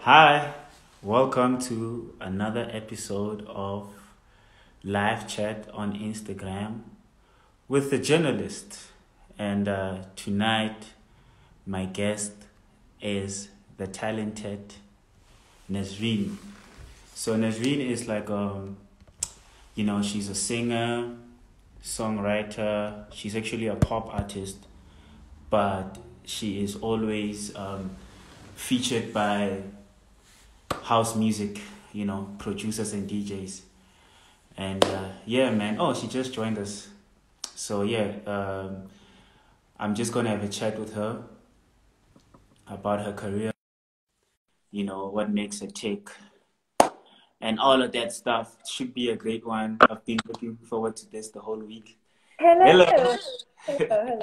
Hi, welcome to another episode of Live Chat on Instagram with the journalist. And tonight, my guest is the talented Nizreen. So, Nizreen is like, she's a singer, songwriter. She's actually a pop artist, but she is always featured by house music, producers and DJs. And yeah, man. Oh, she just joined us. So yeah, I'm just gonna have a chat with her about her career, what makes her tick, and all of that stuff. Should be a great one. I've been looking forward to this the whole week. Hello. Hello. Hello.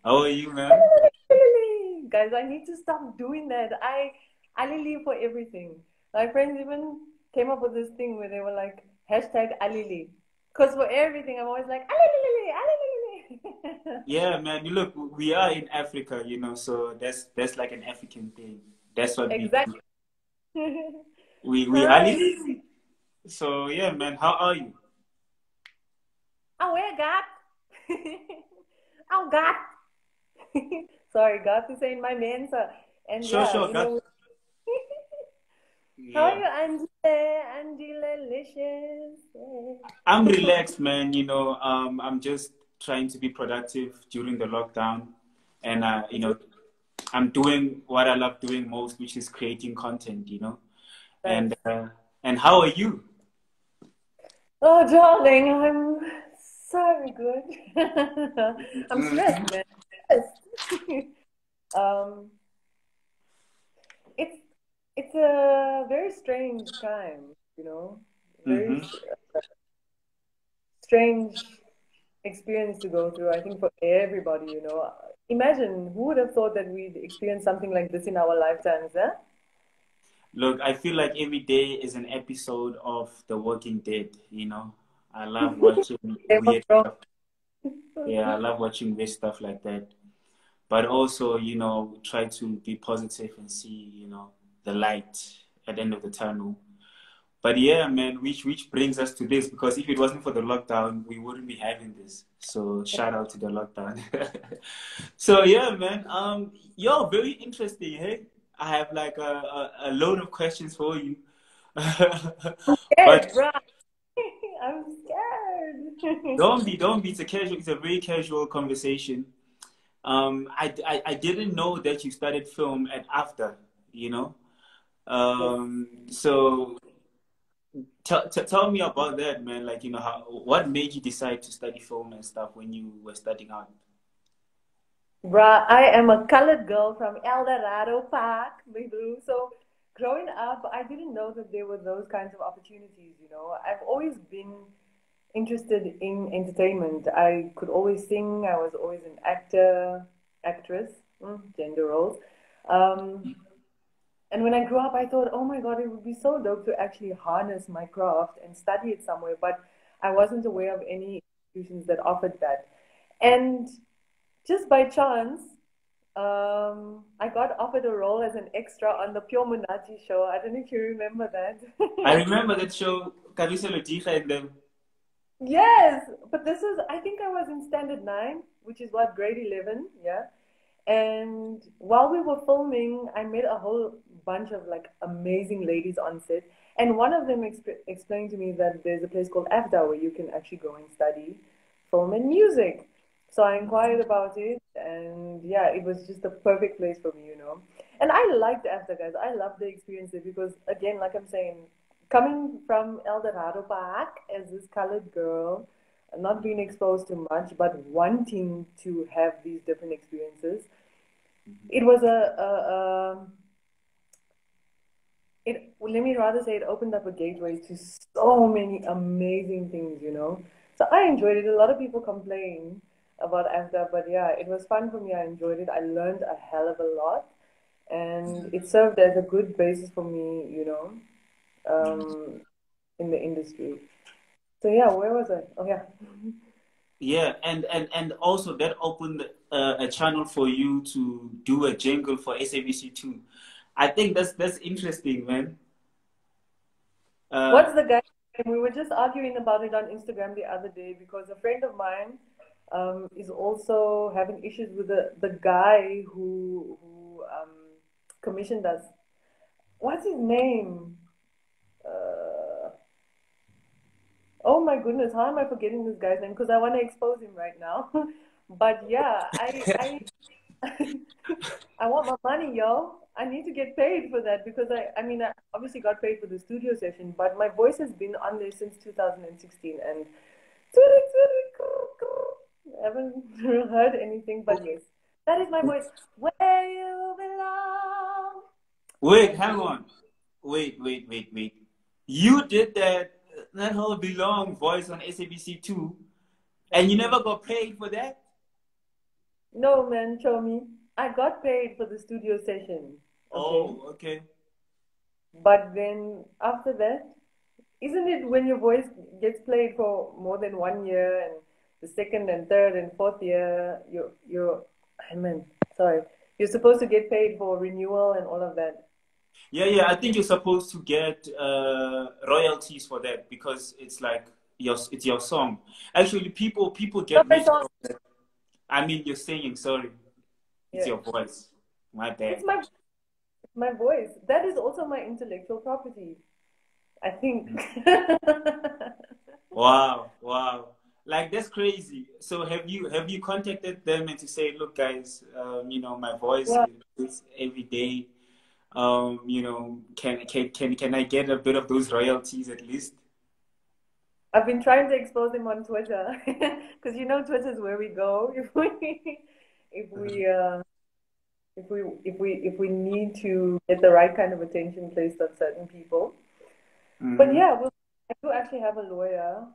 How are you, man? Guys, I need to stop doing that. I Alili for everything. My friends even came up with this thing where they were like hashtag Alili. Because for everything, I'm always like Alili, Alili. Yeah, man. You look, we are in Africa, so that's like an African thing. That's what we do. Exactly. We Hi. Ali. So yeah, man. How are you? Oh, where God? Oh, God. Sorry, God is saying my man, sir. And Sure, yeah, sure. Got how are yeah. you, Angela? Angela Licious. I'm relaxed, man. I'm just trying to be productive during the lockdown, and I'm doing what I love doing most, which is creating content. And Nice. how are you? Oh, darling, I'm so good. I'm stressed, Mhm. man. Stressed. um, it's it's a very strange time, very Mhm. strange experience to go through. I think for everybody. Imagine who would have thought that we'd experience something like this in our lifetimes, huh? Look, I feel like every day is an episode of The Walking Dead. I love watching Game of weird Thrones. stuff. Yeah, I love watching weird stuff like that. But also, try to be positive and see, the light at the end of the tunnel. But yeah, man, which brings us to this, because if it wasn't for the lockdown, we wouldn't be having this. So shout out to the lockdown. So yeah, man, yo, very interesting. Hey, I have like a load of questions for you. Scared, But bro. I'm scared. don't be. It's a very casual conversation. I didn't know that you studied film at after, you know. Yes. So tell me about that, man. Like, what made you decide to study film and stuff when you were studying art? Bruh, I am a colored girl from El Dorado Park, Mibu. So growing up, I didn't know that there were those kinds of opportunities. I've always been interested in entertainment. I could always sing. I was always an actor, actress, gender roles. Um, and when I grew up, I thought, oh my God, it would be so dope to actually harness my craft and study it somewhere. But I wasn't aware of any institutions that offered that. And just by chance, I got offered a role as an extra on the Pure Munachi show. I don't know if you remember I that. remember that show, Kabisa Lotija and them. Yes, but this is, I think I was in standard nine, which is what, grade 11, yeah. And while we were filming, I met a whole bunch of like amazing ladies on set. And one of them explained to me that there's a place called AFDA where you can actually go and study film and music. So I inquired about it, and yeah, it was just the perfect place for me. And I liked AFDA, guys. I loved the experience there because, again, like I'm saying, coming from El Dorado Park as this colored girl, not being exposed to much, but wanting to have these different experiences, it was let me rather say it opened up a gateway to so many amazing things. So I enjoyed it. A lot of people complain about AFDA, but yeah, it was fun for me. I enjoyed it. I learned a hell of a lot, and it served as a good basis for me, um, in the industry. So yeah, where was I? Oh yeah. Yeah, and also that opened a channel for you to do a jingle for SABC too. I think that's interesting, man. What's the guy's name? We were just arguing about it on Instagram the other day because a friend of mine is also having issues with the guy who commissioned us. What's his name? Uh, oh my goodness, how am I forgetting this guy's name? Because I want to expose him right now. But yeah, I want my money, yo. I need to get paid for that because I mean, I obviously got paid for the studio session, but my voice has been on there since 2016 and I haven't heard anything, but yes, that is my voice. Where you belong. Wait, That's hang me. on. Wait. You did that whole belong voice on SABC too, and That's you me. never got paid for that? No, man, show me. I got paid for the studio session, okay? Oh, okay. But then after that, isn't it when your voice gets played for more than 1 year and the second and third and fourth year, I mean, sorry, you're supposed to get paid for renewal and all of that. Yeah. I think you're supposed to get royalties for that because it's like it's your song. Actually, people Not get my rich song. from that. I mean, you're singing. Sorry, it's Yeah, your voice. My bad. it's my voice. That is also my intellectual property, I think. Wow. Like that's crazy. So have you contacted them and to say, look, guys, my voice Yeah, is every day. Can I get a bit of those royalties at least? I've been trying to expose him on Twitter because you know Twitter is where we go if we if we need to get the right kind of attention placed on certain people. But Mm-hmm. yeah, well, I do actually have a lawyer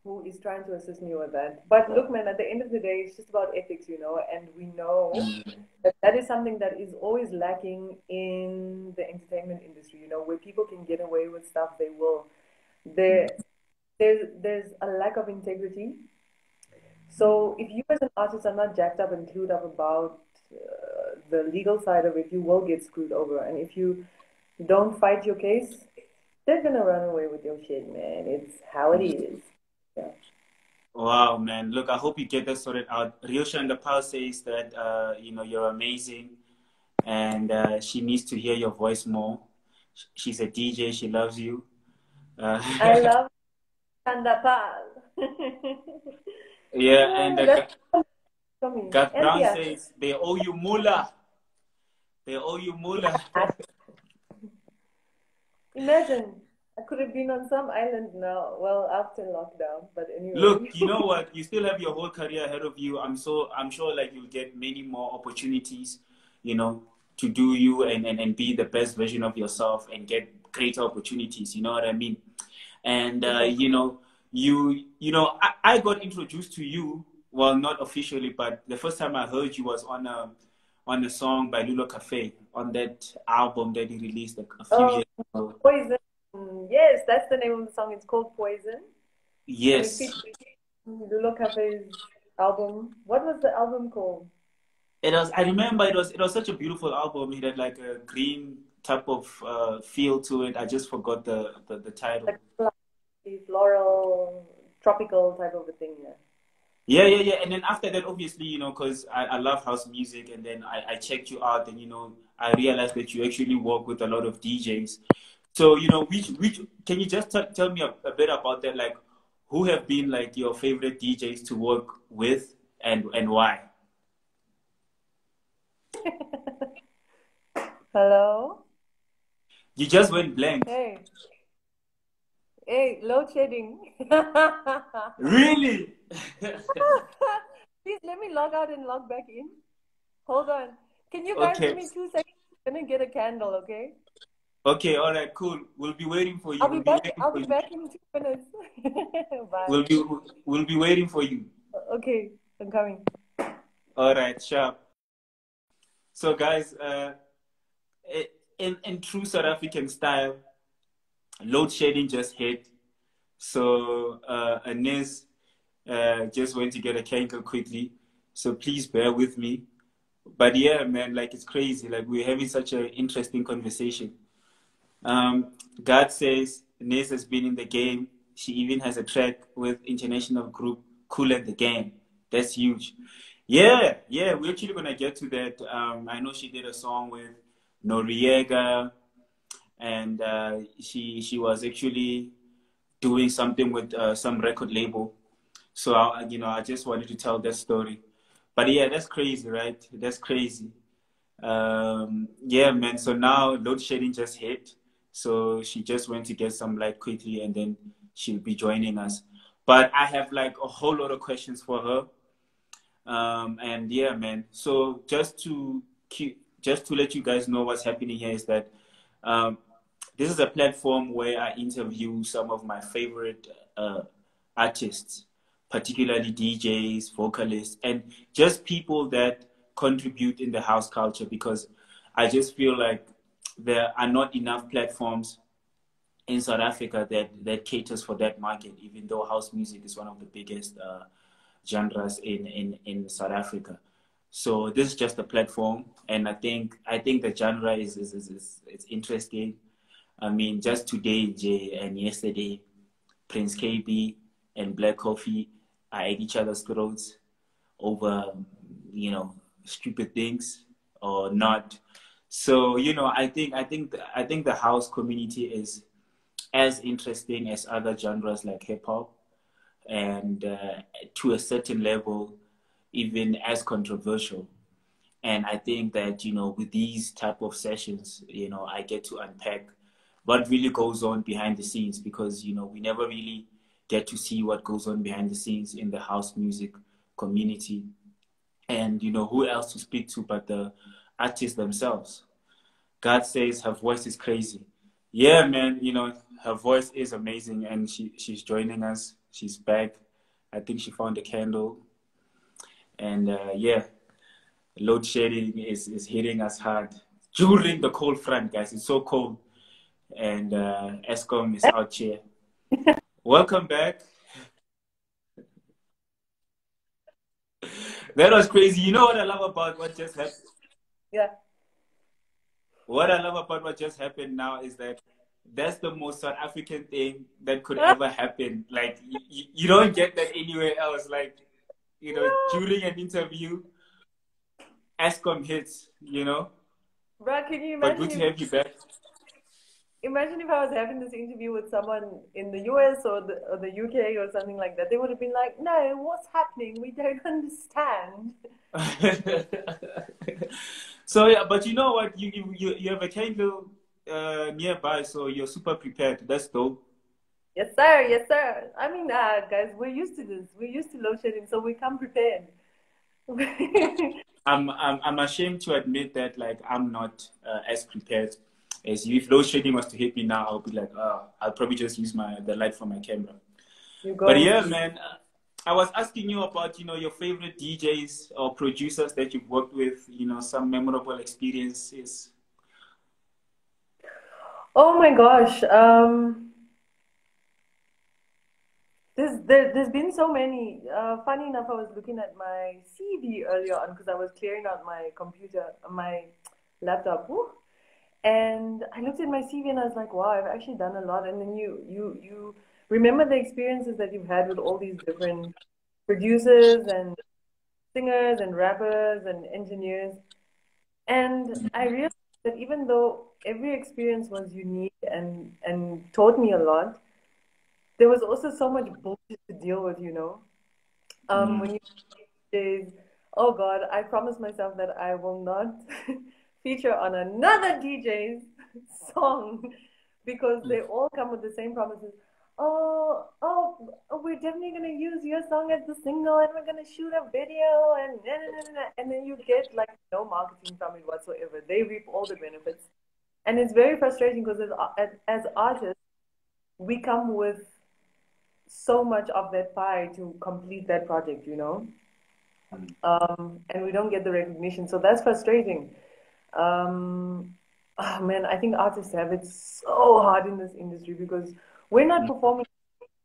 who is trying to assist me with that. But look, man, at the end of the day, it's just about ethics, and we know that that is something that is always lacking in the entertainment industry. Where people can get away with stuff, they will. There, there's a lack of integrity. So if you as an artist are not jacked up and clued up about the legal side of it, you will get screwed over. And if you don't fight your case, they're gonna run away with your shit, man. It's how it is. Yeah. Wow, man. Look, I hope you get that sorted out. Ryosha in the past says that you're amazing and she needs to hear your voice more. She's a DJ, she loves you. Uh, I love Kandapal. yeah, and That's for me. Gat And Brown yeah, says they owe you moolah. They owe you moolah. imagine I could have been on some island now. Well, after lockdown, but Look, anyway. you know what? You still have your whole career ahead of you. I'm sure like you'll get many more opportunities, to do you and be the best version of yourself and get greater opportunities. You know what I mean? And I got introduced to you, well, not officially, but the first time I heard you was on a song by Lulo Cafe on that album that he released a few Oh, years ago. Poison. Yes, that's the name of the song. It's called Poison, and it Yes. features Lulo Cafe's album. What was the album called? It was. I remember it was such a beautiful album. It had like a green type of feel to it. I just forgot the title. Like floral, tropical type of a thing. Yeah. Yeah. And then after that, obviously, because I love house music, and then I checked you out, and I realized that you actually work with a lot of DJs. So which can you just tell me a bit about that? Like, who have been like your favorite DJs to work with, and why? Hello. You just went blank. Hey, hey, load shedding. Really? Please let me log out and log back in. Hold on. Can you guys give Okay. me 2 seconds? I'm gonna get a candle, okay? Okay, all right, cool. We'll be waiting for you. I'll We'll be be back. waiting I'll for be you. back in 2 minutes. Bye. We'll be waiting for you. Okay, I'm coming. All right, sharp. So, guys, in true South African style, load shedding just hit. So, Anis just went to get a kanker quickly. So please bear with me But yeah, man, like it's crazy. Like we're having such an interesting conversation. God says Nez has been in the game. She even has a track with international group Cool at the Game. That's huge. Yeah, yeah, we're actually gonna get to that. I know she did a song with Noriega, and she was actually doing something with some record label. So I just wanted to tell that story. But yeah, that's crazy, right? That's crazy. Yeah, man. So now load shedding just hit. So she just went to get some light quickly and then she'll be joining us. But I have like a whole lot of questions for her. And yeah, man. So just to let you guys know what's happening here is that um, this is a platform where I interview some of my favorite artists, particularly DJs, vocalists, and just people that contribute in the house culture because I just feel like there are not enough platforms in South Africa that caters for that market, even though house music is one of the biggest genres in South Africa. So this is just a platform, and I think the genre is it's interesting. I mean, just today, Jay, and yesterday, Prince KB and Black Coffee are at each other's throats over, stupid things or not. So, I think the house community is as interesting as other genres like hip hop, and to a certain level, even as controversial. And I think that, with these type of sessions, I get to unpack what really goes on behind the scenes because, we never really get to see what goes on behind the scenes in the house music community. And, who else to speak to but the artists themselves. God says her voice is crazy. Yeah, man, her voice is amazing and she's joining us. She's back. I think she found a candle. And yeah, load shedding is hitting us hard during the cold front, guys. It's so cold, and Eskom is out here. Welcome back. That was crazy. You know what I love about what just happened? Yeah. What I love about what just happened now is that that's the most South African thing that could ever happen. Like you don't get that anywhere else. Like No. during an interview, Eskom hits. Bruh, can you But good to have you back. imagine if I was having this interview with someone in the US or the UK or something like that? They would have been like, "No, what's happening? We don't understand." So yeah, but you know what? You have a candle nearby, so you're super prepared. That's dope. Yes, sir. Yes, sir. I mean, guys, we're used to this. We're used to load shedding, so we come prepared. I'm ashamed to admit that like I'm not as prepared as you. If load shedding was to hit me now, I'll be like, I'll probably just use the light from my camera. You're But going yeah, to. man, I was asking you about your favorite DJs or producers that you've worked with. Some memorable experiences. Oh my gosh. There's been so many. Funny enough, I was looking at my CV earlier on because I was clearing out my computer, my laptop, woo, and I looked at my CV and I was like, wow, I've actually done a lot. And then you remember the experiences that you've had with all these different producers and singers and rappers and engineers. And I realized that even though every experience was unique and taught me a lot, there was also so much bullshit to deal with, you know. Mm. When you days, oh God, I promised myself that I will not feature on another DJ's song because they all come with the same promises. Oh, we're definitely gonna use your song as the single, and we're gonna shoot a video, and na, na, na, na, na. And then you get like no marketing from it whatsoever. They reap all the benefits, and it's very frustrating because as artists, we come with so much of that pie to complete that project, you know, and we don't get the recognition. So that's frustrating. Oh man, I think artists have it so hard in this industry because we're not performing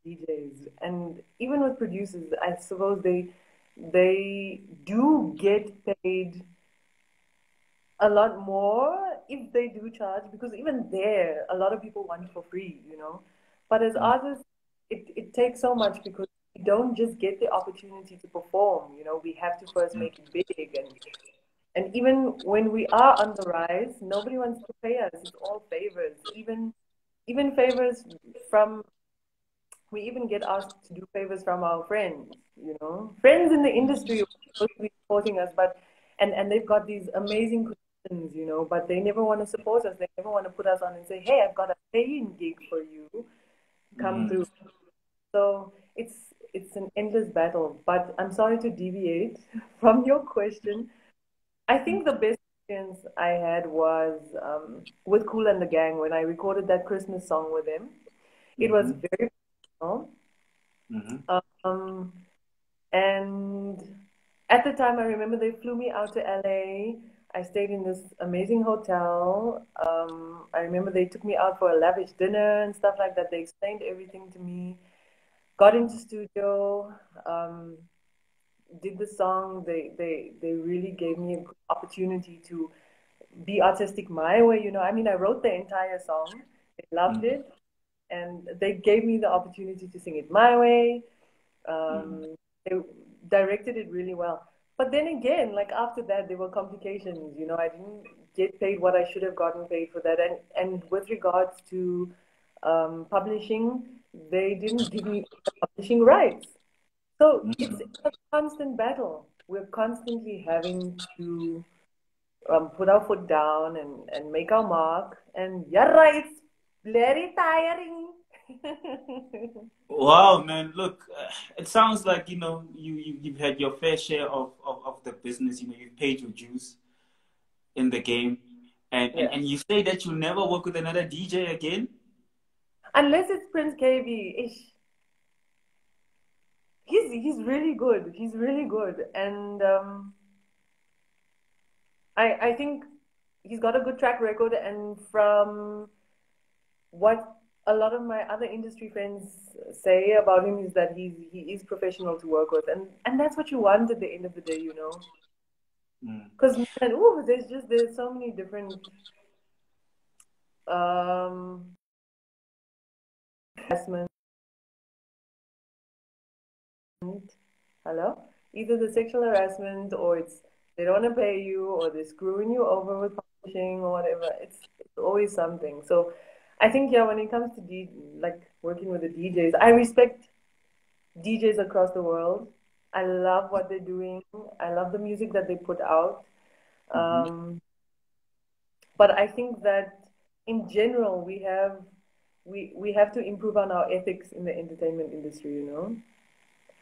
DJs, and even with producers, I suppose they do get paid a lot more if they do charge, because even there, a lot of people want it for free, you know. But as Mm, artists, it takes so much because we don't just get the opportunity to perform, you know. We have to first mm, make it big, and even when we are on the rise, nobody wants to pay us. It's all favors. Even favors from, we even get asked to do favors from our friends, you know. Friends in the industry who are supposed to be supporting us, but and they've got these amazing connections, you know, but they never want to support us. They never want to put us on and say, hey, I've got a paying gig for you. Come mm, through. So it's an endless battle. But I'm sorry to deviate from your question. I mm, think the best experience I had was with Kool and the Gang when I recorded that Christmas song with them. It was mhm, very personal. mhm, Um, and at the time, I remember they flew me out to LA. I stayed in this amazing hotel. I remember they took me out for a lavish dinner and stuff like that. They explained everything to me. Got into studio, um, did the song. They really gave me a good opportunity to be artistic my way. You know, I mean, I wrote the entire song. They loved mm, it, and they gave me the opportunity to sing it my way. mm, They directed it really well. But then again, like after that, there were complications. You know, I didn't get paid what I should have gotten paid for that. And with regards to publishing, they didn't give me the publishing rights. So it's mm. a constant battle. We're constantly having to put our foot down and make our mark. And yeah, right, it's very tiring. Wow, man! Look, it sounds like you've had your fair share of the business. You know, you've paid your dues in the game, Yeah. and you say that you'll never work with another DJ again. Unless it's Prince KB, ish. He's really good. He's really good, and I think he's got a good track record. And from what a lot of my other industry friends say about him is that he is professional to work with, and that's what you want at the end of the day, you know. Mm, Because man, ooh, there's so many different um harassment. Hello? Either the sexual harassment or it's they don't want to pay you or they're screwing you over with publishing or whatever. It's always something. So I think yeah, when it comes to like working with the DJs, I respect DJs across the world. I love what they're doing. I love the music that they put out. mhm, Um, but I think that in general we have to improve on our ethics in the entertainment industry, you know.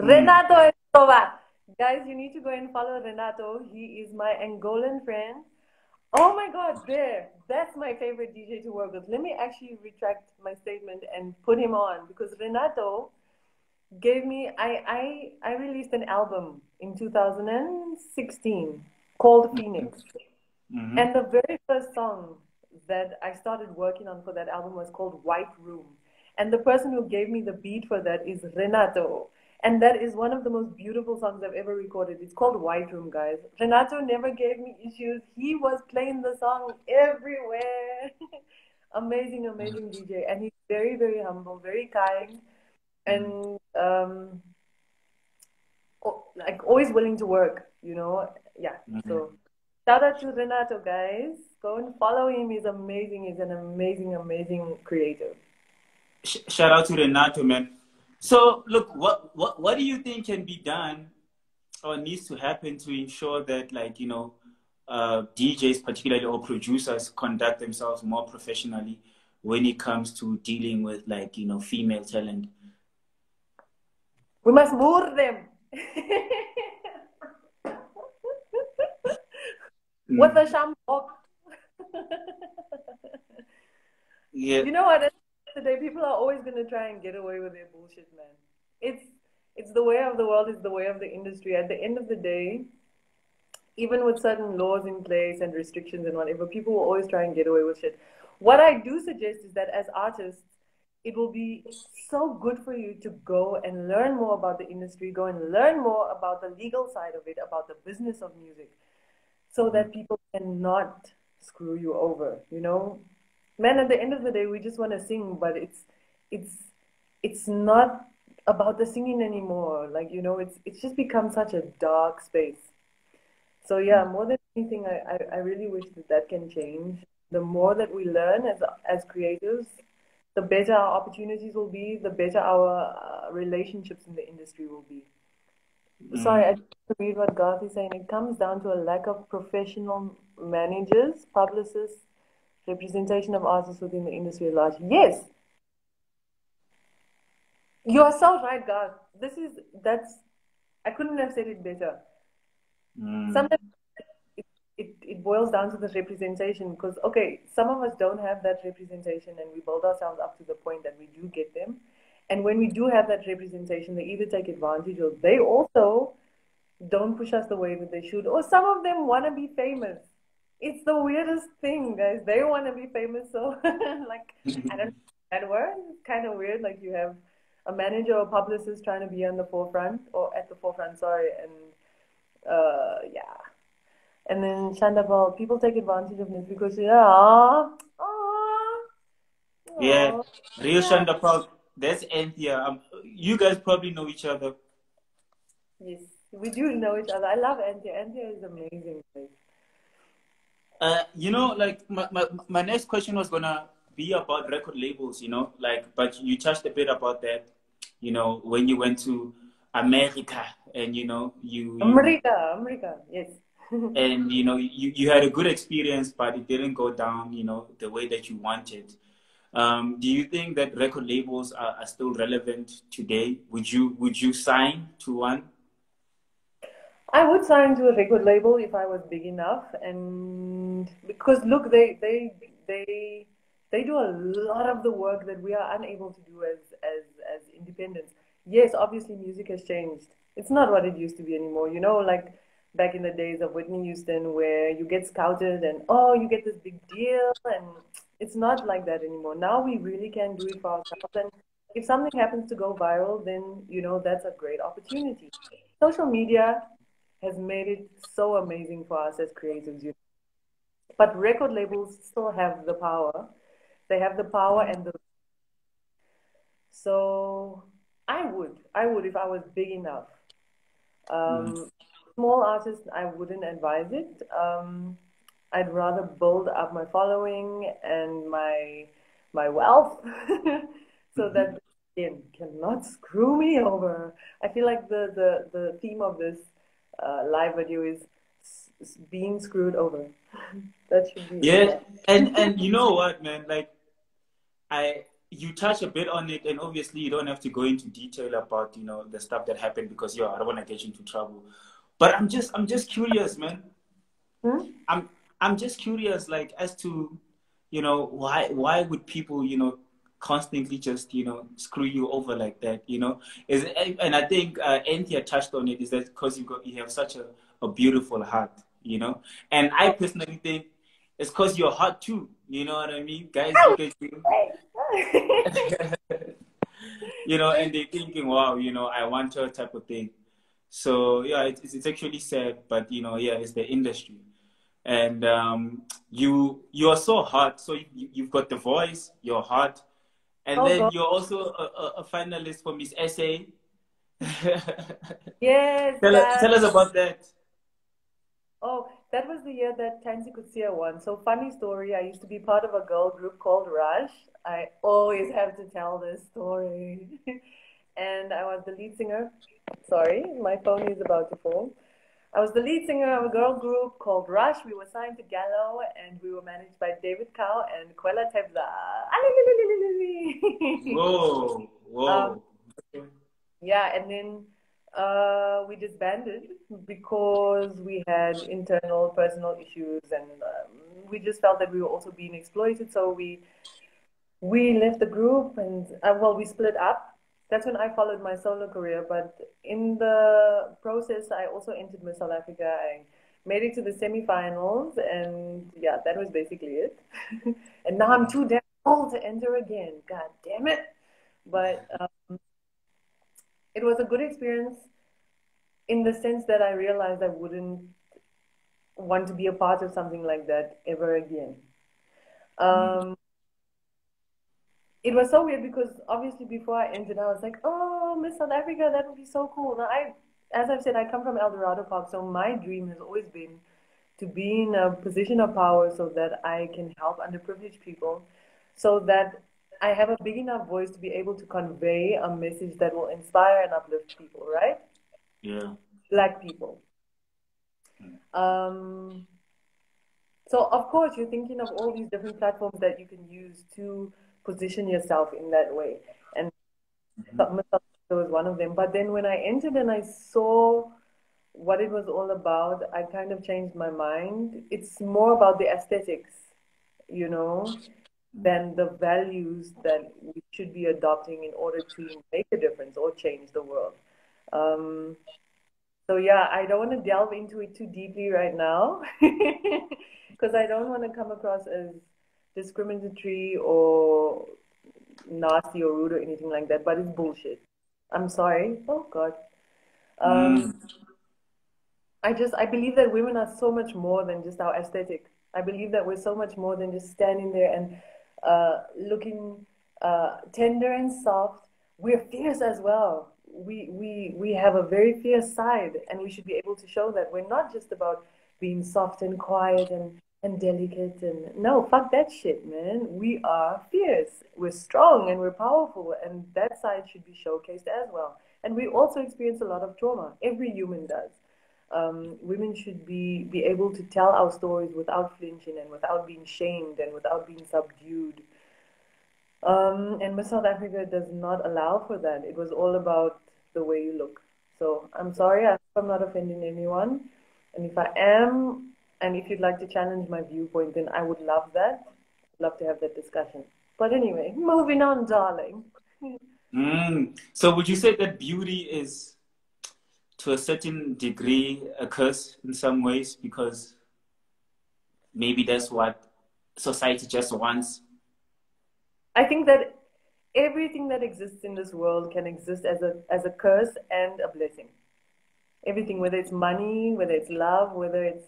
mm. Renato Escobar. Guys, you need to go and follow Renato. He is my Angolan friend. Oh my God, there. That's my favorite DJ to work with. Let me actually retract my statement and put him on because Renato gave me. I released an album in 2016 called Phoenix, Mm-hmm. and the very first song that I started working on for that album was called White Room. And the person who gave me the beat for that is Renato. And that is one of the most beautiful songs I've ever recorded. It's called White Room, guys. Renato never gave me issues. He was playing the song everywhere. Amazing, amazing DJ. And he's very, very humble, very kind, Mm, and like always willing to work, you know? Yeah. mm. So shout out to Renato, guys. Go and follow him. He's amazing. He's an amazing, amazing creator. Shout out to Renato, man. So, look, what do you think can be done or needs to happen to ensure that, like, DJs, particularly or producers, conduct themselves more professionally when it comes to dealing with, like, female talent? We must moor them with Mm. a shampoo. Yeah. You know what? At the end of the day, people are always gonna try and get away with their bullshit, man. It's it's the way of the world. It's the way of the industry. At the end of the day, even with certain laws in place and restrictions and whatever, people will always try and get away with shit. What I do suggest is that as artists, it will be so good for you to go and learn more about the industry, go and learn more about the legal side of it, about the business of music. so that people cannot screw you over, you know? Man, at the end of the day, we just want to sing, but it's it's not about the singing anymore. Like, you know, it's just become such a dark space. So yeah, more than anything, I really wish that that can change. The more that we learn as creatives, the better our opportunities will be, the better our relationships in the industry will be. Sorry, I Mm. just want to read what Garth is saying. It comes down to a lack of professional managers, publicists, representation of artists within the industry at large. Yes, you are so right, Garth. That's I couldn't have said it better. Mm. Sometimes it boils down to the representation because okay, some of us don't have that representation and we build ourselves up to the point that we do get them. And when we do have that representation, they either take advantage or they also don't push us the way that they should. Or some of them want to be famous. It's the weirdest thing, guys. They want to be famous, so like I don't know that word. It's kind of weird. Like you have a manager or publicist trying to be on the forefront or at the forefront. Sorry, and yeah. And then Shandapal, people take advantage of this because yeah, Yeah, oh, Rio yeah. Shandapal, that's Anthea. You guys probably know each other. Yes, we do know each other. I love Anthea. Anthea is amazing. Like, You know, like my next question was gonna be about record labels, you know, like, but you touched a bit about that, you know, when you went to America and, you know, America, yes. and, you know, you had a good experience, but it didn't go down, you know, the way that you wanted. Do you think that record labels are still relevant today? Would you sign to one? I would sign to a record label if I was big enough, and because look, they do a lot of the work that we are unable to do as independents. Yes, obviously music has changed. It's not what it used to be anymore. You know, like back in the days of Whitney Houston, where you get scouted and oh, you get this big deal, and it's not like that anymore. Now we really can do it for ourselves, and if something happens to go viral, then you know that's a great opportunity. Social media has made it so amazing for us as creatives. But record labels still have the power. They have the power and the so I would if I was big enough. Mm. Um, Small artists, I wouldn't advise it. I'd rather build up my following and my wealth so that again cannot screw me over. I feel like the theme of this live video is being screwed over. That should be it. Yeah, Yeah. and you know what, man? Like you touch a bit on it, and obviously you don't have to go into detail about, you know, the stuff that happened because I don't want to get you into trouble. But I'm just curious, man. Hmm? I'm I'm just curious, like, as to, you know, why would people, you know, constantly just, you know, screw you over like that, you know? Is it, and I think Anthea touched on it, is that because you have such a beautiful heart, you know? And I personally think it's because you're hot too, you know what I mean? Guys look at you, Hey. you know, Thank and they're thinking, wow, you know, I want her type of thing. So yeah, it's actually sad, but you know, yeah, it's the industry. And you are so hot. So you've got the voice, you're hot, and Oh then God. you're also a finalist for Miss SA. Yes, Tell us about that. oh, that was the year that Tansy Kutsia won. So funny story. I used to be part of a girl group called Rush. I always have to tell this story. And I was the lead singer. Sorry, my phone is about to fall. I was the lead singer of a girl group called Rush. We were signed to Gallo and we were managed by David Cow and Quella Tebla. Whoa, um, whoa. yeah, and then we disbanded because we had internal personal issues and we just felt that we were also being exploited. So we left the group and well, we split up. That's when I followed my solo career. But in the process, I also entered Miss South Africa. I made it to the semifinals, and yeah, that was basically it. And now I'm too damn old to enter again. God damn it! But it was a good experience in the sense that I realized I wouldn't want to be a part of something like that ever again. Mm. Um, it was so weird because obviously before I entered, I was like, "Oh, Miss South Africa, that would be so cool." Now, as I've said, I come from El Dorado Park, so my dream has always been to be in a position of power so that I can help underprivileged people, so that I have a big enough voice to be able to convey a message that will inspire and uplift people, right? Yeah. Black people. Mm. Um, so of course you're thinking of all these different platforms that you can use to position yourself in that way. And Mhm. Submit was one of them. But then when I entered and I saw what it was all about, I kind of changed my mind. It's more about the aesthetics, you know, than the values that we should be adopting in order to make a difference or change the world. Um, so yeah, I don't want to delve into it too deeply right now because I don't want to come across as discriminatory or nasty or rude or anything like that, but it's bullshit. I'm sorry. Oh God. Um, Mm. I believe that women are so much more than just our aesthetic. I believe that we're so much more than just standing there and looking tender and soft. We're fierce as well. We have a very fierce side, and we should be able to show that we're not just about being soft and quiet and delicate and no, fuck that shit, man. We are fierce. We're strong and we're powerful, and that side should be showcased as well. And we also experience a lot of trauma. Every human does. Women should be able to tell our stories without flinching and without being shamed and without being subdued. And Miss South Africa does not allow for that. It was all about the way you look. So I'm sorry, I hope I'm not offending anyone. And if I am, and if you'd like to challenge my viewpoint, then I would love that. I'd love to have that discussion. But anyway, moving on, darling. Mm. So would you say that beauty is, to a certain degree, a curse in some ways because maybe that's what society just wants? I think that everything that exists in this world can exist as a curse and a blessing. Everything, whether it's money, whether it's love, whether it's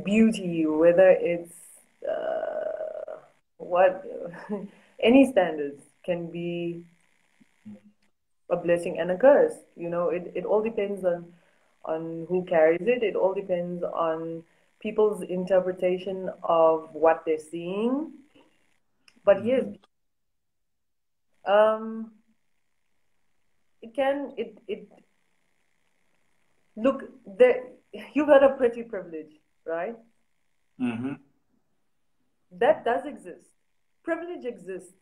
beauty, whether it's what any standards can be a blessing and a curse. It all depends on who carries it. It all depends on people's interpretation of what they're seeing. But yes, Mm-hmm. um, it look there. You've heard of pretty privilege, right? Mm-hmm. That does exist. Privilege exists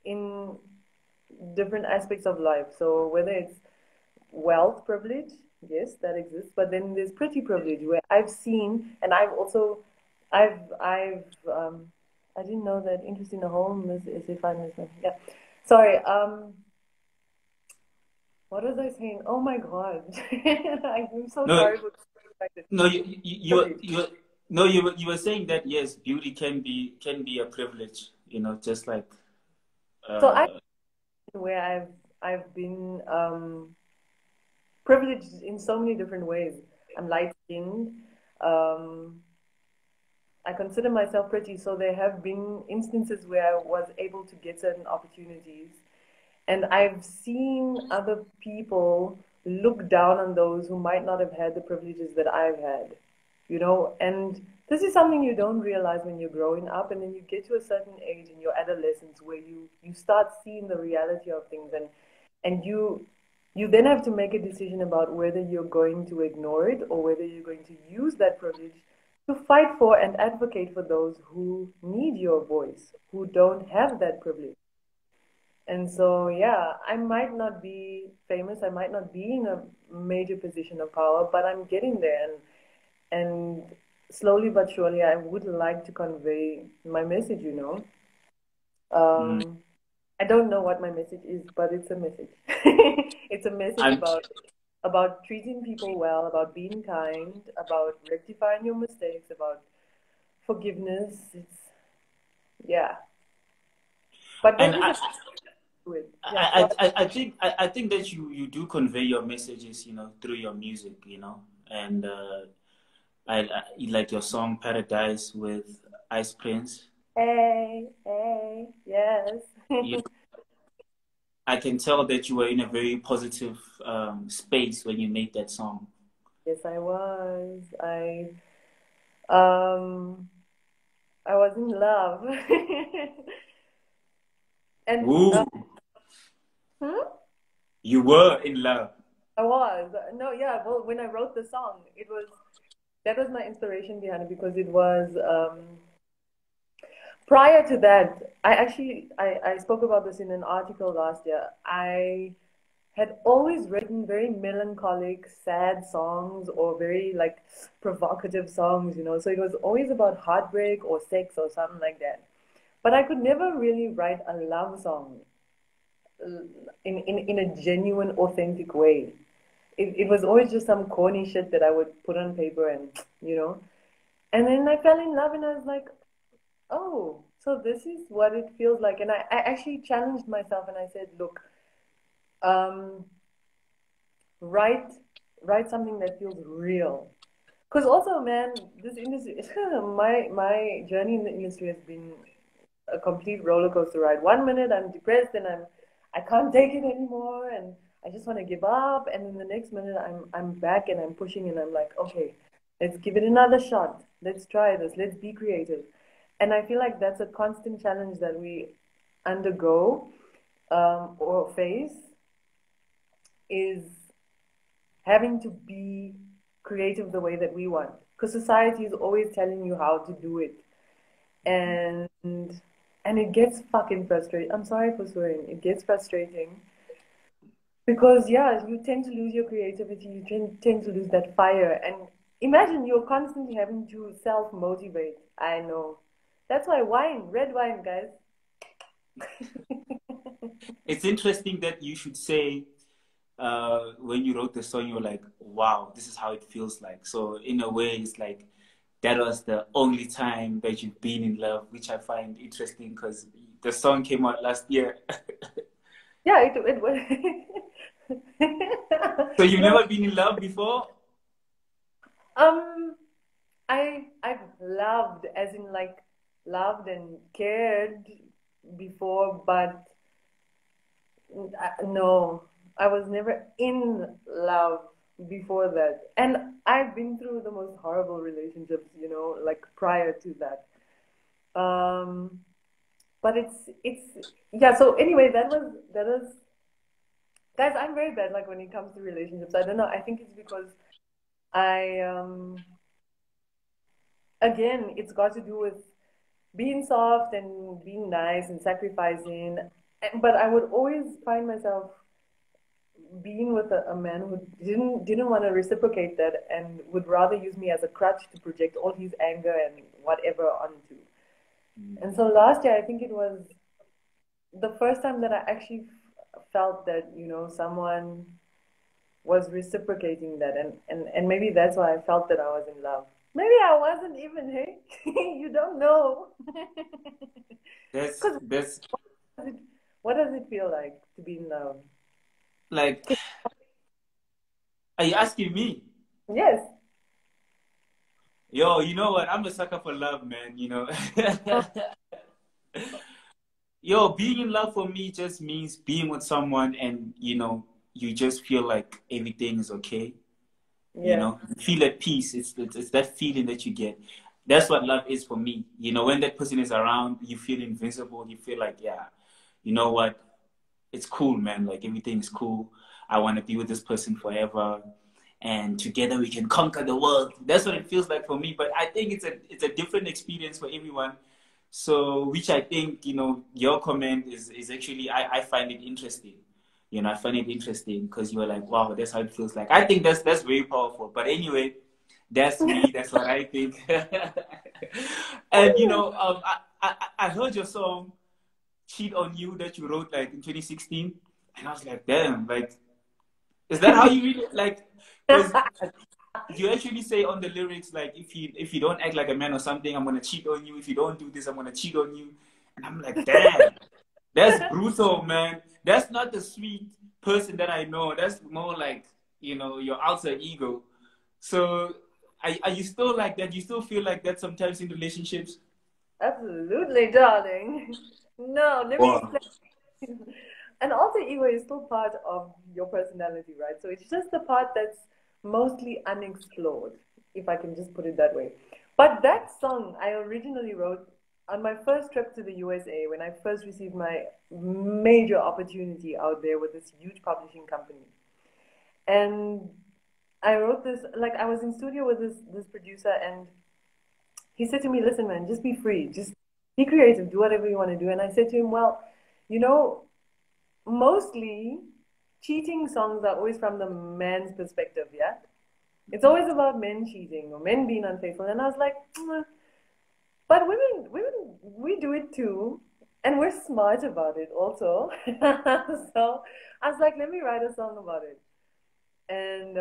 in different aspects of life. So whether it's wealth privilege, yes, that exists. But then there's pretty privilege where I've seen, and I've also, I've, I didn't know that interest in the home is if I miss yeah. Sorry. What was I saying? Oh my God. I'm so No, sorry for no, privilege. no, you were saying that yes, beauty can be a privilege, just like So I uh, where I've been privileged in so many different ways. I'm light skinned. Um, I consider myself pretty, so there have been instances where I was able to get certain opportunities. And I've seen other people look down on those who might not have had the privileges that I've had, and this is something you don't realize when you're growing up, and then you get to a certain age in your adolescence where you start seeing the reality of things, and you then have to make a decision about whether you're going to ignore it or whether you're going to use that privilege to fight for and advocate for those who need your voice, who don't have that privilege. And so, yeah, I might not be famous, I might not be in a major position of power, but I'm getting there. And slowly but surely, I would like to convey my message. mm, Um, I don't know what my message is, but it's a message. It's a message I'm, about treating people well, about being kind, about rectifying your mistakes, about forgiveness. Yeah. But there and is I, a to it. I, Yeah, go I, I I think that you do convey your messages, through your music. and I like your song Paradise with Ice Prince. Hey, hey, yes. You, I can tell that you were in a very positive space when you made that song. Yes, I was. Um I was in love. And Woo! hmm? You were in love. I was. No, yeah, well, when I wrote the song, it was that was my inspiration behind it because it was prior to that, I spoke about this in an article last year. I had always written very melancholic, sad songs or very like provocative songs, you know. So it was always about heartbreak or sex or something like that. But I could never really write a love song in a genuine, authentic way. It was always just some corny shit that I would put on paper and, you know. And then I fell in love and I was like, oh, so this is what it feels like. And I actually challenged myself and I said, look, um, write write something that feels real. Because also, man, this industry, my journey in the industry has been a complete roller coaster ride. One minute I'm depressed and I can't take it anymore and I just want to give up. And then the next minute I'm back and I'm pushing and I'm like, okay, let's give it another shot. Let's try this. Let's be creative. And I feel like that's a constant challenge that we undergo or face is having to be creative the way that we want. Because society is always telling you how to do it. And it gets fucking frustrating. I'm sorry for swearing. It gets frustrating because yeah, you tend to lose your creativity. You tend to lose that fire. And imagine you're constantly having to self motivate. I know. That's why wine, red wine, guys. It's interesting that you should say when you wrote the song, you were like, wow, this is how it feels like. So in a way, it's like that was the only time that you've been in love, which I find interesting because the song came out last year. Yeah, it was. So you've No, never been in love before? um, I've loved, as in like loved and cared before, but no, I was never in love before that. And I've been through the most horrible relationships, you know, like prior to that. Um, but it's yeah. So anyway, that was guys. I'm very bad like when it comes to relationships. I don't know. I think it's because I again, it's got to do with being soft and being nice and sacrificing. But I would always find myself being with a man who didn't want to reciprocate that and would rather use me as a crutch to project all his anger and whatever onto. And so last year, I think it was the first time that I actually felt that, you know, someone was reciprocating that. And maybe that's why I felt that I was in love. Maybe I wasn't even, hey? You don't know. That's Because that's what does it feel like to be in love? like, are you asking me? Yes. Yo, you know what? I'm a sucker for love, man, you know. Yo, being in love for me just means being with someone and, you just feel like everything is okay. Yeah. You feel at peace. It's that feeling that you get. That's what love is for me. When that person is around, you feel invincible. You feel like, yeah, you know what? It's cool, man. Like everything is cool. I want to be with this person forever, and together we can conquer the world. That's what it feels like for me. But I think it's a different experience for everyone. So, which I think, your comment is actually, I find it interesting. I find it interesting because you were like, wow, that's how it feels like. I think that's very powerful. But anyway, that's me. That's what I think. And I heard your song "Cheat on You" that you wrote like in 2016, and I was like, damn, like, is that how you read it? Like, because you actually say on the lyrics like, if you don't act like a man or something, I'm gonna cheat on you. If you don't do this, I'm gonna cheat on you. And I'm like, damn, that's brutal, man. That's not the sweet person that I know. That's more like, your alter ego. So are you still like that? You still feel like that sometimes in relationships? Absolutely, darling. No, let me Wow. explain. An alter ego is still part of your personality, right? So it's just the part that's mostly unexplored, if I can just put it that way. But that song I originally wrote on my first trip to the USA when I first received my major opportunity out there with this huge publishing company. And I wrote this, like I was in studio with this producer, and he said to me, "Listen, man, just be free, just be creative, do whatever you want to do." And I said to him, "Well, you know, mostly cheating songs are always from the man's perspective, yeah? It's always about men cheating or men being unfaithful." And I was like, but women, we do it too, and we're smart about it also. So I was like, let me write a song about it. And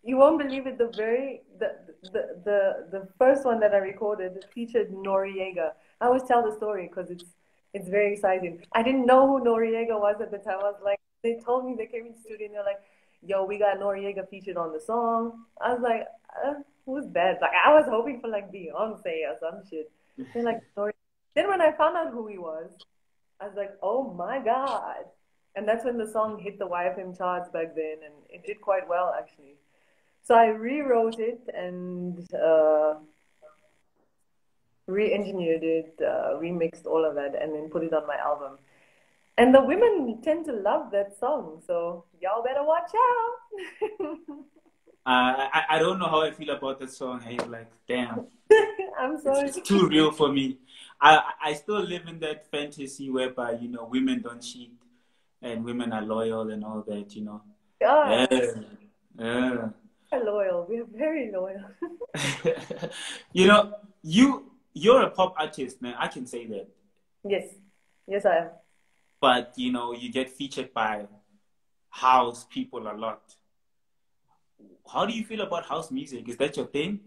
you won't believe it. The first one that I recorded featured Noriega. I always tell the story because it's very exciting. I didn't know who Noriega was at the time. I was like, they told me, they came in the studio and they're like, "Yo, we got Noriega featured on the song." I was like, "Who's that?" Like I was hoping for like Beyonce or some shit. They're like Noriega. Then when I found out who he was, I was like, "Oh my God!" And that's when the song hit the YFM charts back then, and it did quite well actually. So I rewrote it and re-engineered it, remixed all of that, and then put it on my album. And the women tend to love that song, so y'all better watch out. I don't know how I feel about that song. Hey, like, damn, I'm it's sorry. it's too real for me. I still live in that fantasy whereby women don't cheat and women are loyal and all that. Yeah, Yeah, yeah. we're loyal. We're very loyal. you know, you're a pop artist, man. I can say that. Yes, yes, I am. But you get featured by house people a lot. How do you feel about house music? Is that your thing?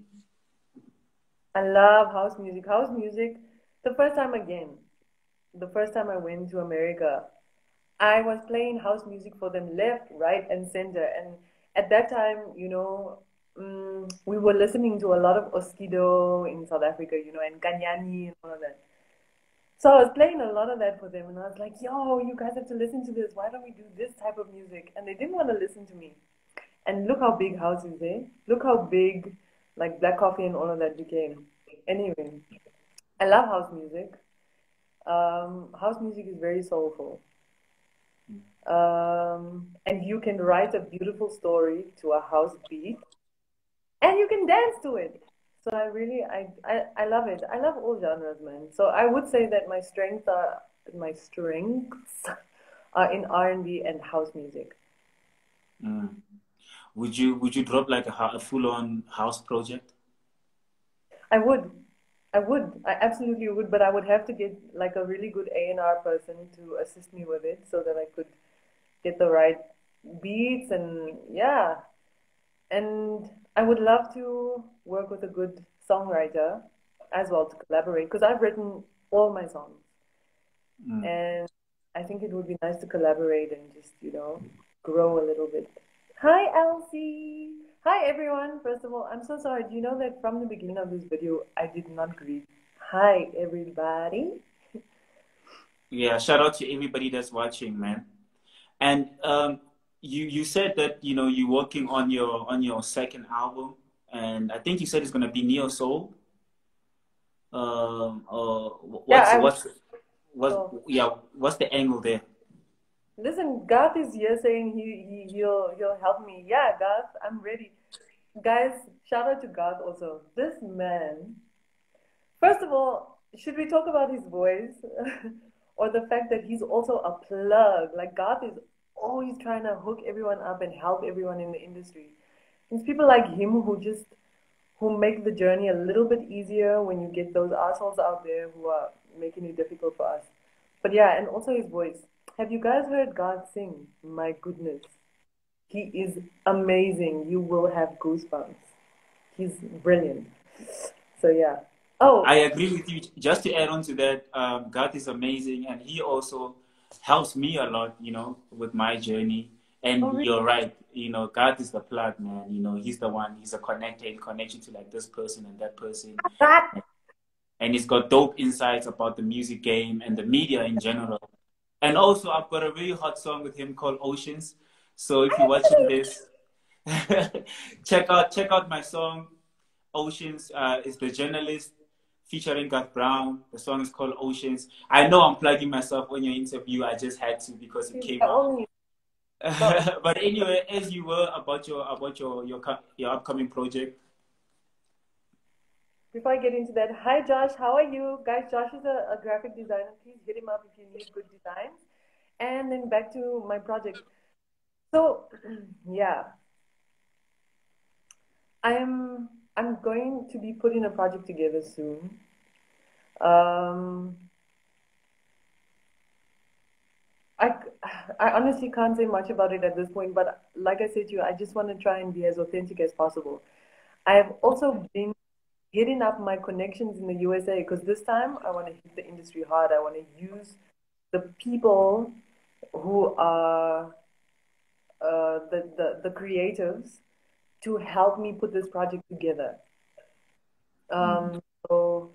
I love house music. House music. The first time again, the first time I went to America, I was playing house music for them left, right, and center. And at that time, we were listening to a lot of Oskido in South Africa, and Kanyani and all of that. So I was playing a lot of that for them, and I was like, "Yo, you guys have to listen to this. Why don't we do this type of music?" And they didn't want to listen to me. And look how big house is, eh? Look how big, like Black Coffee and all of that became. Anyway, I love house music. House music is very soulful. And you can write a beautiful story to a house beat, and you can dance to it. So I love it. I love all genres, man. So I would say that my strengths are in R&B and house music. Mm. Would you drop like a full-on house project? I would. I would. I absolutely would, but I would have to get like a really good A&R person to assist me with it so that I could get the right beats and yeah. And I would love to work with a good songwriter as well to collaborate because I've written all my songs. Mm. And I think it would be nice to collaborate and just, grow a little bit. Hi, Elsie. Hi, everyone. First of all, I'm so sorry. Do you know that from the beginning of this video, I did not greet? Hi, everybody. Yeah, shout out to everybody that's watching, man. And you said that you're working on your second album, and I think you said it's gonna be neo soul. Yeah, What's I would. what's what? So, Yeah, what's the angle there? listen, Garth is here saying he'll help me. Yeah, Garth, I'm ready. Guys, shout out to Garth also. This man. First of all, should we talk about his voice or the fact that he's also a plug? Like Garth is always trying to hook everyone up and help everyone in the industry. It's people like him who make the journey a little bit easier when you get those assholes out there who are making it difficult for us. But yeah, and also his voice. Have you guys heard Garth sing? My goodness. He is amazing. You will have goosebumps. He's brilliant. So yeah. I Oh, agree with you. Just to add on to that, God is amazing, and He also helps me a lot, with my journey. Oh, And really? you're right, God is the plug, man. He's the one. He's a connector. He'll connect you to like this person and that person. That. And he's got dope insights about the music game and the media in general. And also, I've got a really hot song with him called Oceans. So if you're watching this, check out my song Oceans. It's the journalist featuring Garth Brown. The song is called Oceans. I know I'm plugging myself on your interview. I just had to because it He's came the out. only. But But anyway, as you were about your upcoming project. before I get into that, hi Josh, how are you? Guys, Josh is a graphic designer. Please hit him up if you need good designs. And then back to my project. So, yeah, I'm I'm going to be putting a project together soon. Um, I, I honestly can't say much about it at this point, but like I said to you, I just want to try and be as authentic as possible. I have also been hitting up my connections in the USA because this time I want to hit the industry hard. I want to use the people who are the creatives to help me put this project together. Mm. So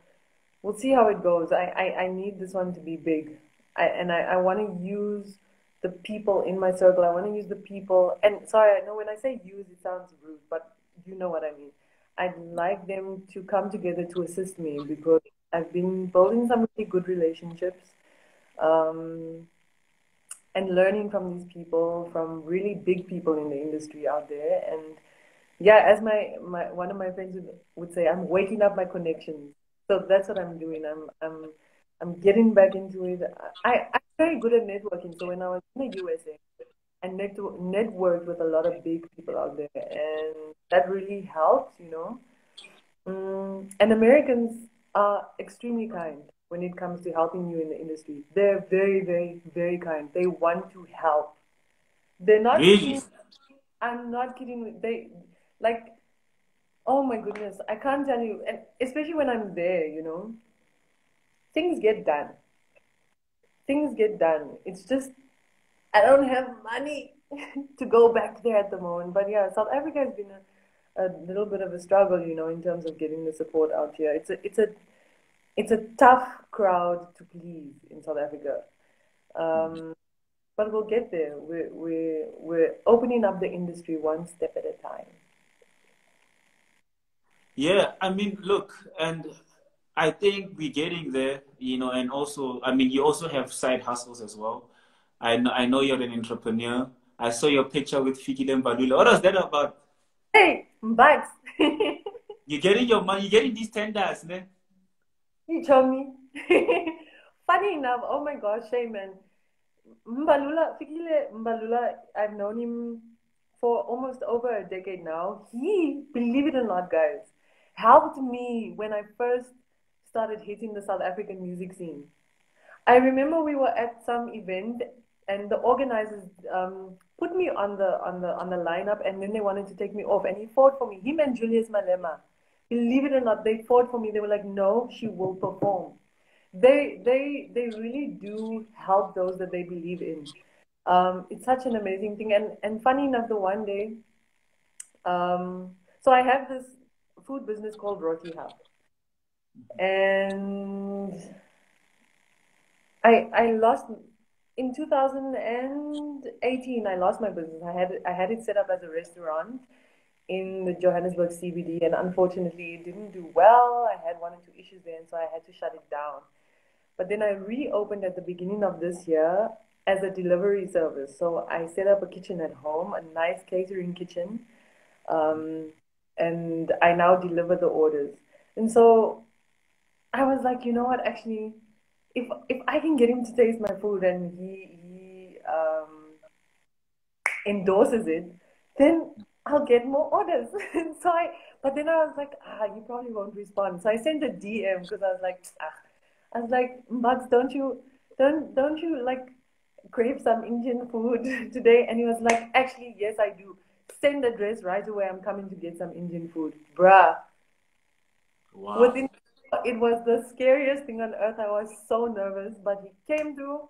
we'll see how it goes. I need this one to be big. I want to use the people in my circle. I want to use the people. And sorry, I know when I say use, it sounds rude, but you know what I mean. I'd like them to come together to assist me because I've been building some really good relationships um, and learning from these people, from really big people in the industry out there. And yeah, as my one of my friends would say, I'm waking up my connections. So that's what I'm doing. I'm getting back into it. I'm very good at networking. So when I was in the USA, I networked with a lot of big people out there, and that really helps. And Americans are extremely kind when it comes to helping you in the industry. They're very, very, very kind. They want to help. They're not Really? kidding. I'm not kidding. They like, oh my goodness, I can't tell you. And especially when I'm there, things get done. Things get done. It's just I don't have money to go back there at the moment. But yeah, South Africa has been a little bit of a struggle, in terms of getting the support out here. It's a tough crowd to please in South Africa. Um, but we'll get there. We're opening up the industry one step at a time. Yeah, I mean, look, and I think we're getting there, and also, I mean, you also have side hustles as well. I know you're an entrepreneur. I saw your picture with Fiki Balula. What was that about? Hey, Bugs! You're getting your money, you're getting these tenders, ne? You told me. Funny enough, oh my gosh, Shayman. Mbalula, Fikile Mbalula, I've known him for almost over a decade now. He, believe it or not, guys, helped me when I first started hitting the South African music scene. I remember we were at some event and the organizers put me on the lineup and then they wanted to take me off and he fought for me. Him and Julius Malema. Believe it or not, they fought for me. They were like, no, she will perform. They really do help those that they believe in. It's such an amazing thing. And funny enough, the one day, so I have this food business called Roti Hub. And I lost in 2018. I lost my business. I had it set up as a restaurant in the Johannesburg CBD, and unfortunately, it didn't do well. I had one or two issues there, and so I had to shut it down. But then I reopened at the beginning of this year as a delivery service. So I set up a kitchen at home, a nice catering kitchen, um, and I now deliver the orders. And so I was like, you know what? Actually, if I can get him to taste my food and he endorses it, then I'll get more orders. So but then I was like, you probably won't respond. So I sent a DM because I was like, Bugs, don't you like crave some Indian food today? And he was like, actually, yes, I do. Send address right away. I'm coming to get some Indian food, bruh. Wow. Within, it was the scariest thing on earth. I was so nervous, but he came through.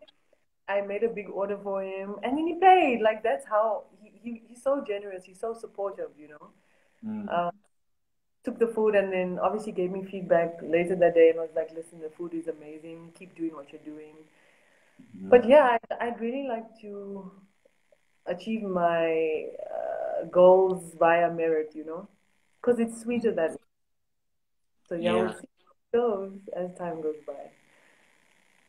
I made a big order for him, and then he paid. Like that's how he's so generous. He's so supportive, you know. Mm. Uh, Took the food and then obviously gave me feedback later that day and was like, "Listen, the food is amazing. Keep doing what you're doing." Mm. But yeah, I'd really like to achieve my goals via merit, you know, because it's sweeter that way. So yeah, we'll Yeah. see how it goes as time goes by.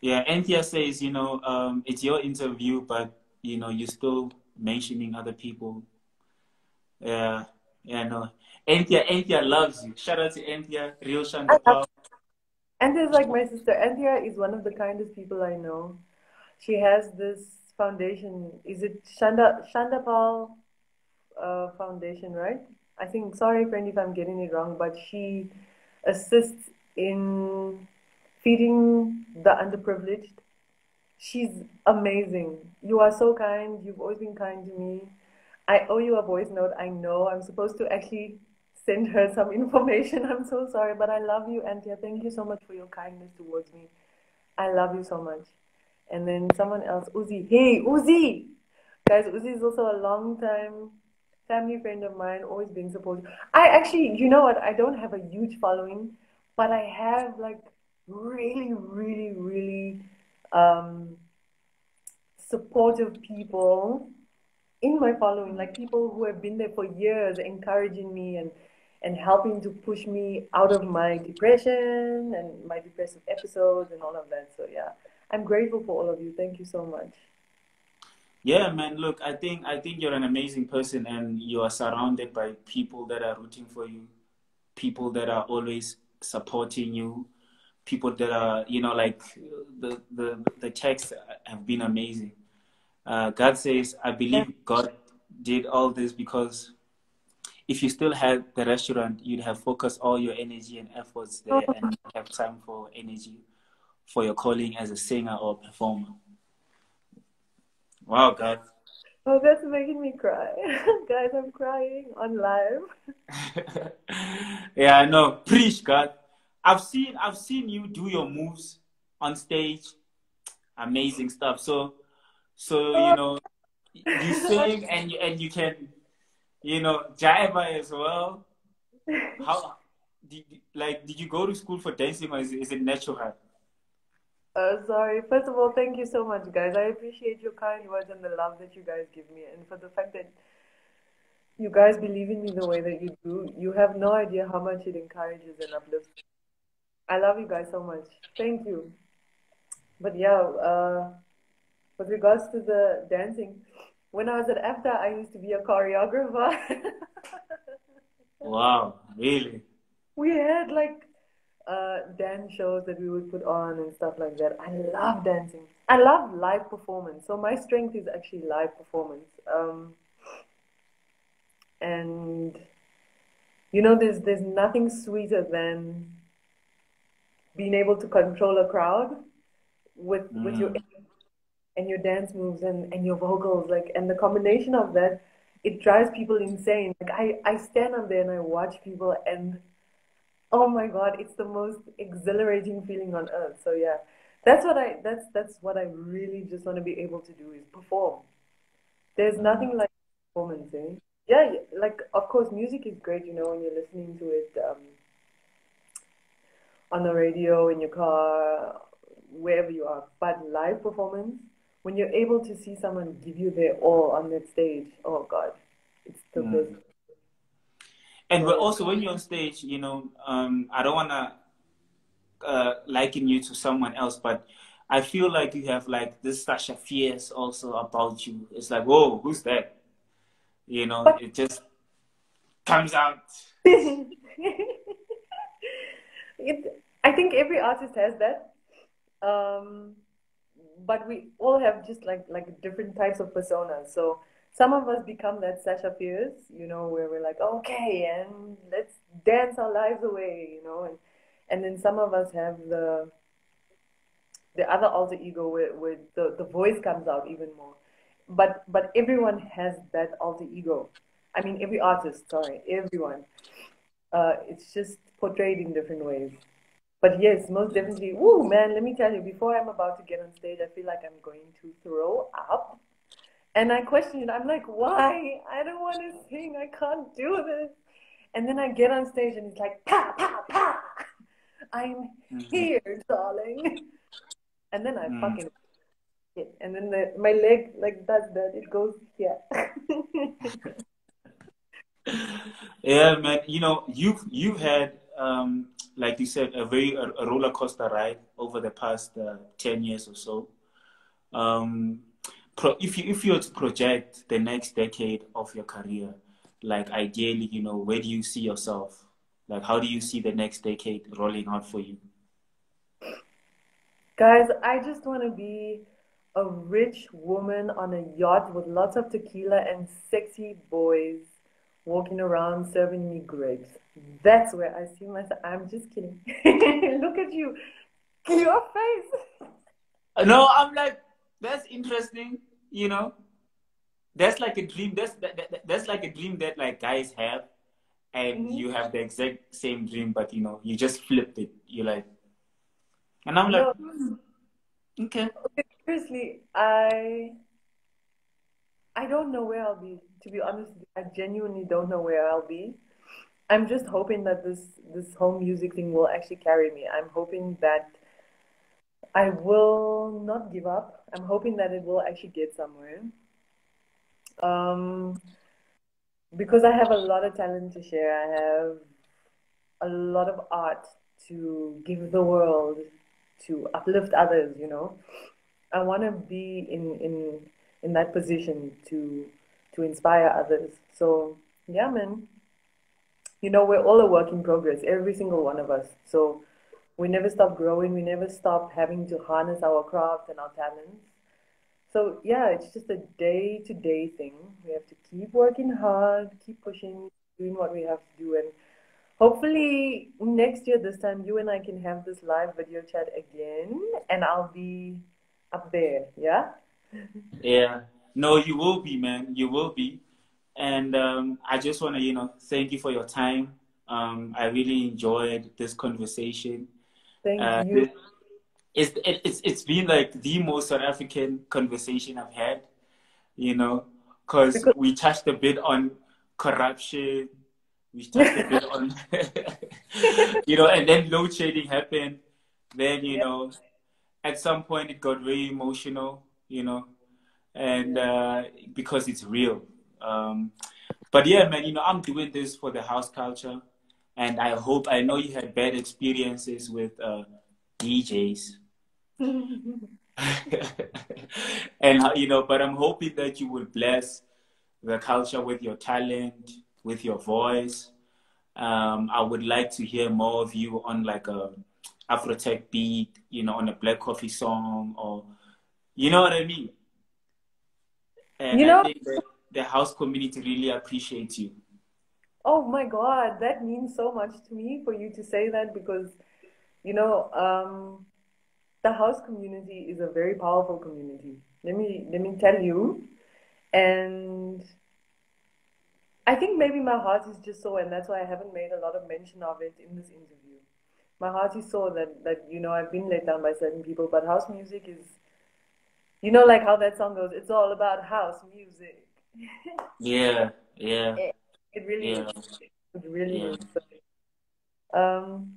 Yeah. Anthea says, it's your interview, but you're still mentioning other people. Yeah. Yeah, no. Anthea loves you. Shout out to Anthea, real I Shanda love Paul. Anthea is like my sister. Anthea is one of the kindest people I know. She has this foundation. Is it Shanda Paul Foundation, right? I think. Sorry, friend, if I'm getting it wrong, but she assists in feeding the underprivileged. She's amazing. You are so kind. You've always been kind to me. I owe you a voice note. I know I'm supposed to actually send her some information. I'm so sorry, but I love you, Antia. Thank you so much for your kindness towards me. I love you so much. And then someone else, Uzi. Hey, Uzi! Guys, Uzi is also a long time family friend of mine, always being supportive. I actually, you know what? I don't have a huge following, but I have like really, really, really um, supportive people in my following, like people who have been there for years, encouraging me and helping to push me out of my depression and my depressive episodes and all of that. So yeah, I'm grateful for all of you. Thank you so much. Yeah, man. Look, I think you're an amazing person, and you are surrounded by people that are rooting for you, people that are always supporting you, people that are, like the texts have been amazing. God says, I Yeah. believe God did all this because if you still had the restaurant, you'd have focused all your energy and efforts there and not have time for energy for your calling as a singer or performer. Wow, God. Oh, that's making me cry. Guys, I'm crying on live. Yeah, I know. Preach, God. I've seen you do your moves on stage. Amazing stuff. So Oh, you sing and you can jive as well. How did you go to school for dancing, or is it natural? sorry. First of all, thank you so much, guys. I appreciate your kind words and the love that you guys give me, and for the fact that you guys believe in me the way that you do. You have no idea how much it encourages and uplifts. I love you guys so much. Thank you. But yeah, with regards to the dancing, when I was at AFTA, I used to be a choreographer. Wow, really? We had like dance shows that we would put on and stuff like that. I love dancing. I love live performance. So my strength is actually live performance. And there's nothing sweeter than being able to control a crowd with your Mm. and your dance moves and your vocals, like, and the combination of that, it drives people insane. Like I stand up there and I watch people, and oh my God, it's the most exhilarating feeling on earth. So yeah, that's what I really just want to be able to do is perform. There's Mm. nothing like performance, eh? Yeah, like of course music is great, when you're listening to it on the radio, in your car, wherever you are. But live performance, when you're able to see someone give you their all on that stage, oh God, it's the best. Mm. And So yeah. also when you're on stage, I don't wanna liken you to someone else, but I feel like you have like this Sasha fierce also about you. It's like, whoa, who's that? But It just comes out. I think every artist has that. Um, but we all have just like different types of personas. So some of us become that Sasha Fierce, where we're like, okay, and let's dance our lives away, and then some of us have the other alter ego where the voice comes out even more. But everyone has that alter ego. I mean, every artist, sorry, everyone. It's just portrayed in different ways. But yes, most definitely. Ooh, man, let me tell you, before I'm about to get on stage, I feel like I'm going to throw up. And I question it. I'm like, why? I don't want to sing. I can't do this. And then I get on stage and it's like, pa, pa, pa. I'm Mm, here, darling. And then I mm. fucking hit. And then my leg like does that. It goes here. Yeah, man. You know, you've had like you said, a roller coaster ride over the past 10 years or so. Um, if you were to project the next decade of your career, like ideally, you know, where do you see yourself? Like, how do you see the next decade rolling out for you? Guys, I just want to be a rich woman on a yacht with lots of tequila and sexy boys walking around serving me grapes. That's where I see myself. I'm just kidding. Look at you. Your face. No, I'm like, that's interesting. You know, that's like a dream. That's like a dream that like guys have, and Mhm. you have the exact same dream, but you know, you just flipped it. You're like, and I'm like, No, okay. okay, seriously, I don't know where I'll be. To be honest, I genuinely don't know where I'll be. I'm just hoping that this whole music thing will actually carry me. I'm hoping that I will not give up. I'm hoping that it will actually get somewhere. Um, because I have a lot of talent to share. I have a lot of art to give the world, to uplift others, you know. I want to be in that position to inspire others. So, yeah, man. You know, we're all a work in progress, every single one of us. So, we never stop growing. We never stop having to harness our craft and our talents. So yeah, it's just a day-to-day thing. We have to keep working hard, keep pushing, doing what we have to do, and hopefully next year this time you and I can have this live video chat again, and I'll be up there. Yeah. Yeah. No, you will be, man. You will be. And I just want to, you know, thank you for your time. I really enjoyed this conversation. Thank you. This, it's been like the most South African conversation I've had, you know, because Because we touched a bit on corruption. We touched a bit on, you know, and then load shedding happened. Then, you yeah, know, at some point it got very emotional, you know, and yeah. because it's real. Um, but yeah, man, you know, I'm doing this for the house culture, and I know you had bad experiences with DJs, and you know, but I'm hoping that you will bless the culture with your talent, with your voice. I would like to hear more of you on like a Afrotech beat, you know, on a Black Coffee song, or you know what I mean. And You I know, think that the house community really appreciates you. oh my God, that means so much to me for you to say that because, you know, the house community is a very powerful community. Let me tell you. And I think maybe my heart is just so, and that's why I haven't made a lot of mention of it in this interview. My heart is so that you know I've been let down by certain people, but house music is, you know, like how that song goes. It's all about house music. Yeah, yeah, it, it really yeah, is. It really yeah. is. So, um,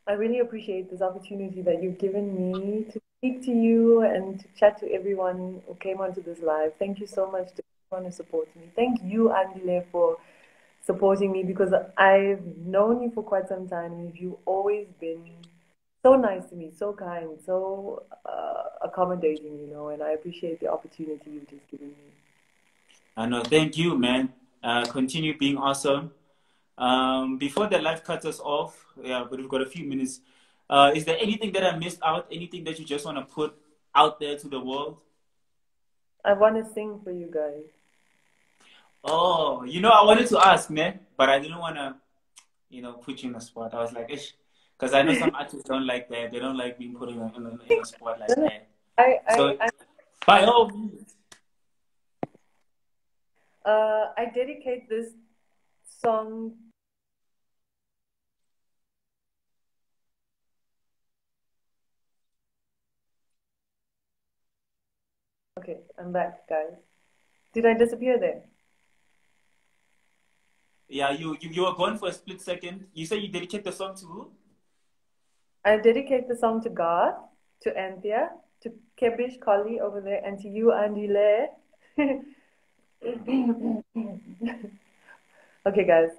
I really appreciate this opportunity that you've given me to speak to you and to chat to everyone who came onto this live. Thank you so much to everyone who supports me. Thank you, Andile, for supporting me because I've known you for quite some time and you've always been so nice to me, so kind, so accommodating, you know, and I appreciate the opportunity you've just given me. I know. Thank you, man. Continue being awesome. Before the live cuts us off, yeah, but we've got a few minutes. Is there anything that I missed out? Anything that you just want to put out there to the world? I want to sing for you guys. Oh, you know, I wanted to ask, man, but I didn't want to, you know, put you in a spot. I was like, ish, because I know some artists don't like that. They don't like being put in a spot like that. I, I, So, I, by all means. I dedicate this song Okay, I'm back, guys. Did I disappear there? Yeah, you were gone for a split second. You said you dedicate the song to who? I dedicate the song to God, to Anthea, to Kebish Kali over there, and to you, Andile. Okay, guys.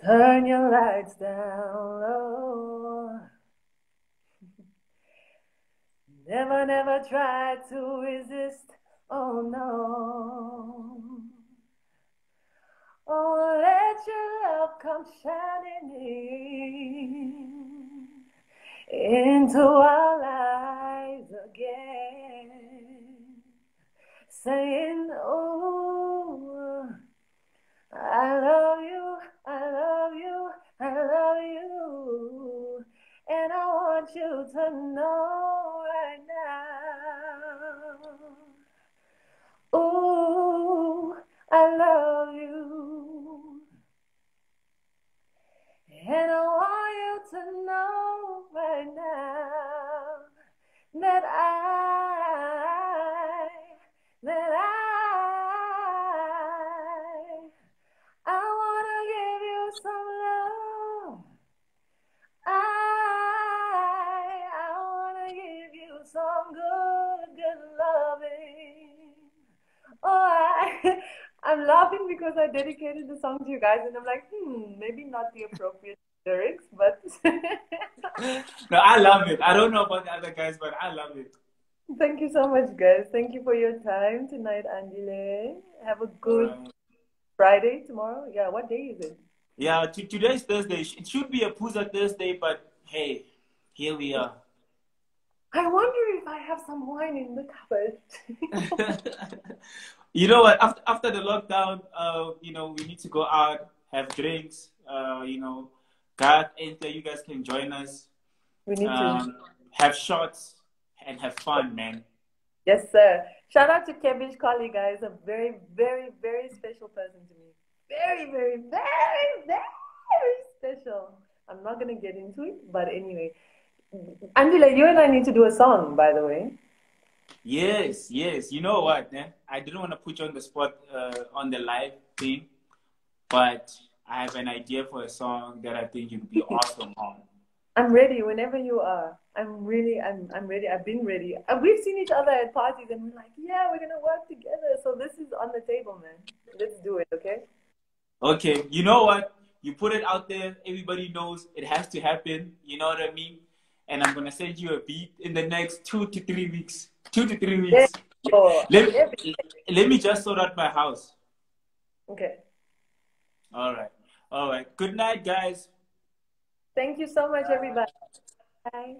Turn your lights down low. Never, never try to resist. Oh no. Oh, let your love come shining into our lives again. Saying, oh, I love you, I love you, I love you. And I want you to know right now. Ooh, I love you. And I want you to know right now that I wanna give you some love. I wanna give you some good loving. Oh, I'm laughing because I dedicated the song to you guys, and I'm like, maybe not the appropriate lyrics, but No, I love it. I don't know about the other guys, but I love it. thank you so much, guys. Thank you for your time tonight, Angele. Have a good Friday tomorrow. Yeah, what day is it? Yeah, today's Thursday. It should be a Pooza Thursday, but hey, here we are. I wonder if I have some wine in the cupboard. You know what? After the lockdown, we need to go out, have drinks. God, Enter, you guys can join us. We need to. Have shots and have fun, man. Yes, sir. Shout out to Kebish Kali, guys. A very, very, very special person to me. Very, very, very, very special. I'm not going to get into it, but anyway. Angela, you and I need to do a song, by the way. Yes. You know what, man? I didn't want to put you on the spot on the live thing, but I have an idea for a song that I think you'd be awesome on. I'm ready whenever you are. I'm ready. I've been ready. We've seen each other at parties and we're like, yeah, we're going to work together. So this is on the table, man. Let's do it, okay? Okay, you know what? You put it out there. Everybody knows it has to happen. You know what I mean? And I'm going to send you a beat in the next 2 to 3 weeks. 2 to 3 weeks. Let me just sort out my house. Okay. All right. Good night, guys. Thank you so much, everybody. Bye.